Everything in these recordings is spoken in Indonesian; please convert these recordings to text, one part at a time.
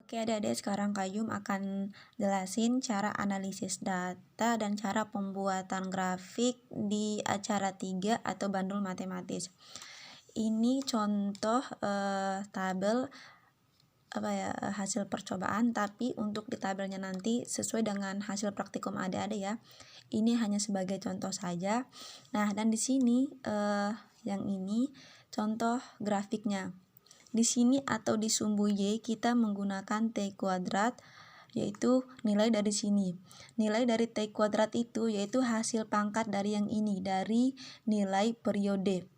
Oke adik-adik, sekarang Kak Yum akan jelasin cara analisis data dan cara pembuatan grafik di acara 3 atau bandul matematis. Ini contoh tabel hasil percobaan, tapi untuk di tabelnya nanti sesuai dengan hasil praktikum adik-adik ya. Ini hanya sebagai contoh saja. Nah, dan di sini yang ini contoh grafiknya. Di sini atau di sumbu Y kita menggunakan T kuadrat, yaitu nilai dari sini. Nilai dari T kuadrat itu yaitu hasil pangkat dari yang ini, dari nilai periode.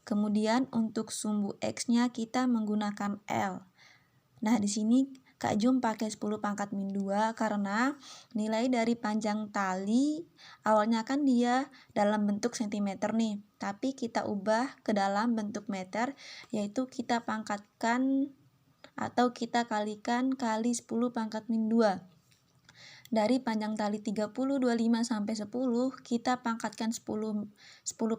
Kemudian untuk sumbu X-nya kita menggunakan L. Nah, di sini Kak Jum pakai 10 pangkat min 2 karena nilai dari panjang tali awalnya kan dia dalam bentuk cm nih, tapi kita ubah ke dalam bentuk meter, yaitu kita pangkatkan atau kita kalikan kali 10 pangkat min 2. Dari panjang tali 30, 25 sampai 10, kita pangkatkan 10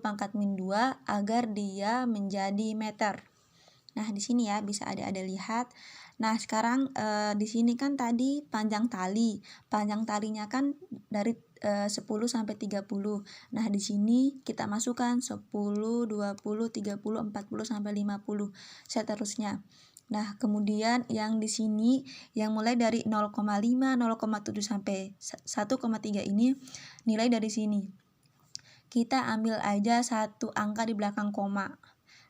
pangkat min 2 agar dia menjadi meter. Nah, di sini ya bisa adik-adik lihat. Nah, sekarang di sini kan tadi panjang tali. Panjang talinya kan dari 10 sampai 30. Nah, di sini kita masukkan 10, 20, 30, 40 sampai 50 seterusnya. Nah, kemudian yang di sini yang mulai dari 0,5, 0,7 sampai 1,3 ini nilai dari sini. Kita ambil aja satu angka di belakang koma.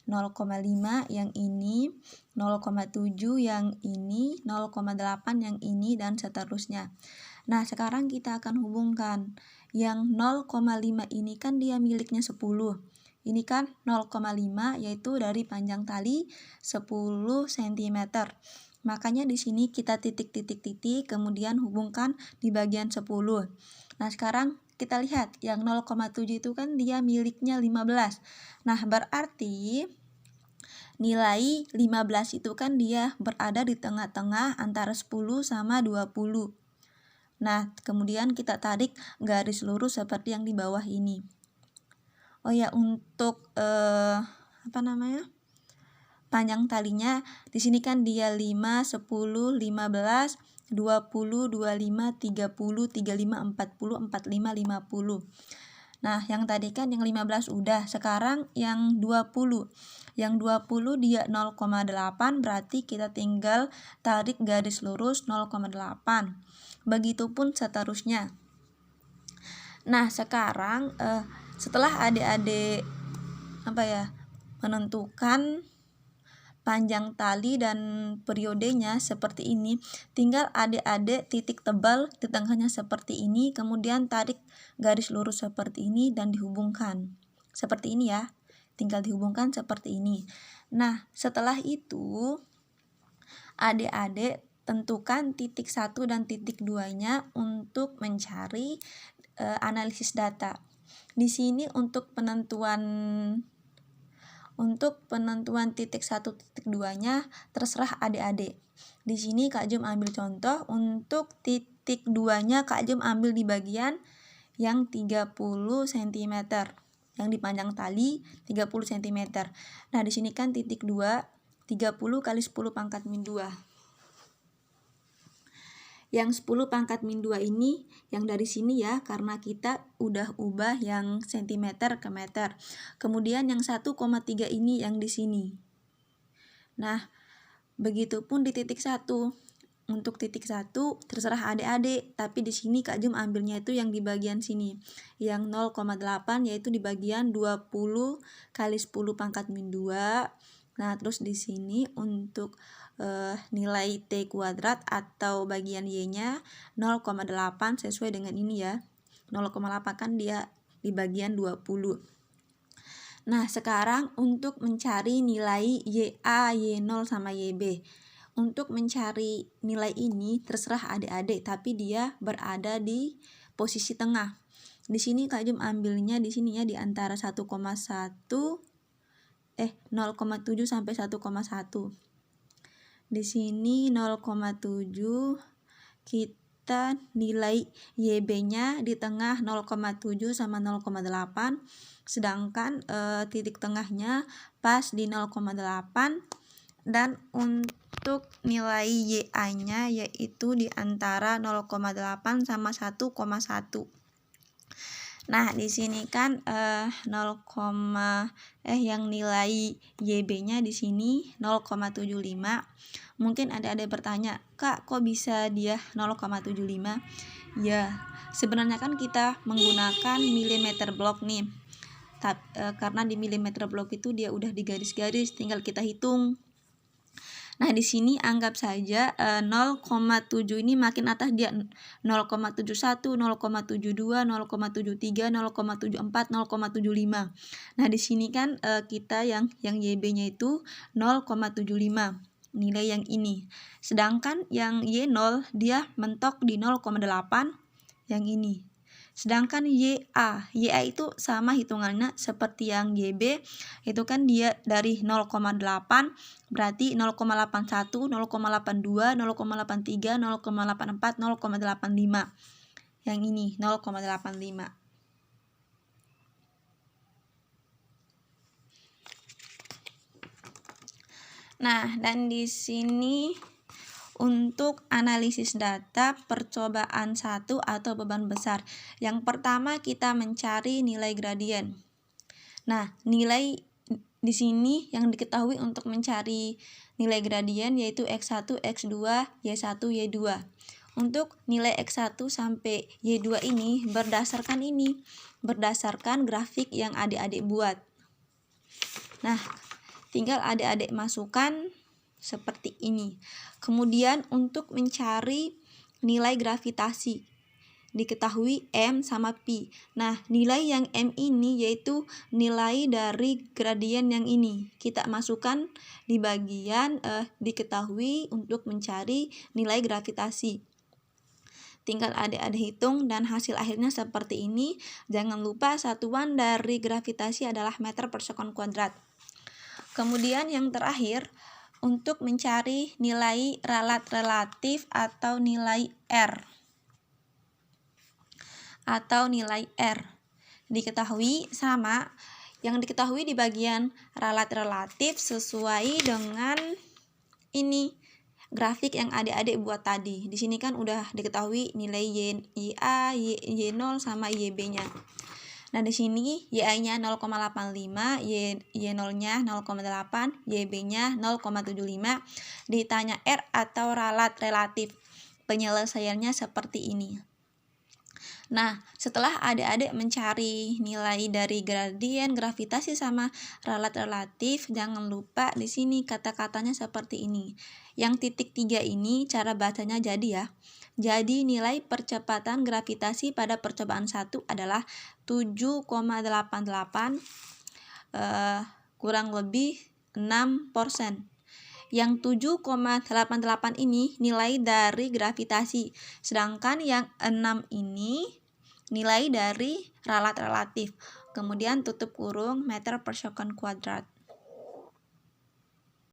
0,5 yang ini, 0,7 yang ini, 0,8 yang ini, dan seterusnya. Nah, sekarang kita akan hubungkan. Yang 0,5 ini kan dia miliknya 10. Ini kan 0,5 yaitu dari panjang tali 10 cm. Makanya di sini kita titik-titik-titik, kemudian hubungkan di bagian 10. Nah, sekarang kita lihat yang 0,7 itu kan dia miliknya 15. Nah, berarti nilai 15 itu kan dia berada di tengah-tengah antara 10 sama 20. Nah, kemudian kita tarik garis lurus seperti yang di bawah ini. Oh ya, untuk panjang talinya di sini kan dia 5, 10, 15, 20, 25, 30, 35, 40, 45, 50. Nah, yang tadi kan yang 15 udah, sekarang yang 20. Yang 20 dia 0,8, berarti kita tinggal tarik garis lurus 0,8. Begitupun seterusnya. Nah, sekarang setelah adik-adik menentukan panjang tali dan periodenya seperti ini, tinggal adik-adik titik tebal di tengahnya seperti ini, kemudian tarik garis lurus seperti ini dan dihubungkan seperti ini ya, tinggal dihubungkan seperti ini. Nah, setelah itu adik-adik tentukan titik 1 dan titik 2 nya untuk mencari analisis data. Di sini untuk penentuan titik 1, titik 2 nya terserah adik-adik. Di sini Kak Jum ambil contoh, untuk titik 2 nya Kak Jum ambil di bagian yang 30 cm. Yang di panjang tali 30 cm. Nah, di sini kan titik 2, 30 kali 10 pangkat min 2. Yang 10 pangkat min 2 ini yang dari sini ya, karena kita udah ubah yang cm ke meter. Kemudian yang 1,3 ini yang di sini. Nah, begitupun di titik 1. Untuk titik 1 terserah adik-adik, tapi di sini Kak Jum ambilnya itu yang di bagian sini. Yang 0,8 yaitu di bagian 20 kali 10 pangkat min 2. Nah, terus di sini untuk nilai T kuadrat atau bagian Y-nya 0,8 sesuai dengan ini ya. 0,8 kan dia di bagian 20. Nah, sekarang untuk mencari nilai YA, Y0 sama YB. Untuk mencari nilai ini terserah adik-adik, tapi dia berada di posisi tengah. Di sini Kak Jum ambilnya di sini ya, di antara 0,7 sampai 1,1. Di sini 0,7, kita nilai YB-nya di tengah 0,7 sama 0,8, sedangkan titik tengahnya pas di 0,8. Dan untuk untuk nilai YA-nya yaitu di antara 0,8 sama 1,1. Nah, di sini kan yang nilai YB-nya di sini 0,75. Mungkin ada bertanya, "Kak, kok bisa dia 0,75?" Ya, sebenarnya kan kita menggunakan milimeter blok nih. Karena di milimeter blok itu dia udah digaris-garis, tinggal kita hitung. Nah, di sini anggap saja 0,7 ini makin atas dia 0,71, 0,72, 0,73, 0,74, 0,75. Nah, di sini kan kita yang YB-nya itu 0,75. Nilai yang ini. Sedangkan yang Y0 dia mentok di 0,8 yang ini. Sedangkan YA itu sama hitungannya seperti yang YB, itu kan dia dari 0,8 berarti 0,81, 0,82, 0,83, 0,84, 0,85. Yang ini 0,85. Nah, dan di sini untuk analisis data percobaan 1 atau beban besar. Yang pertama kita mencari nilai gradien. Nah, nilai di sini yang diketahui untuk mencari nilai gradien yaitu X1, X2, Y1, Y2. Untuk nilai X1 sampai Y2 ini berdasarkan grafik yang adik-adik buat. Nah, tinggal adik-adik masukkan seperti ini. Kemudian untuk mencari nilai gravitasi diketahui M sama Pi. Nah, nilai yang M ini yaitu nilai dari gradien yang ini. Kita masukkan di bagian diketahui untuk mencari nilai gravitasi. Tinggal adik-adik hitung dan hasil akhirnya seperti ini. Jangan lupa satuan dari gravitasi adalah meter per sekon kuadrat. Kemudian yang terakhir, untuk mencari nilai ralat relatif atau nilai R. Diketahui sama, yang diketahui di bagian ralat relatif sesuai dengan ini grafik yang adik-adik buat tadi. Di sini kan udah diketahui nilai YA, Y0 sama YB-nya. Nah, di sini YA-nya 0,85, Y0-nya 0,8, YB-nya 0,75. Ditanya R atau ralat relatif. Penyelesaiannya seperti ini. Nah, setelah adik-adik mencari nilai dari gradien, gravitasi sama ralat relatif, jangan lupa di sini kata-katanya seperti ini. Yang titik 3 ini cara bacanya jadi ya. Jadi nilai percepatan gravitasi pada percobaan 1 adalah 7,88 kurang lebih 6%. Yang 7,88 ini nilai dari gravitasi. Sedangkan yang 6 ini nilai dari ralat relatif. Kemudian tutup kurung meter per sekon kuadrat.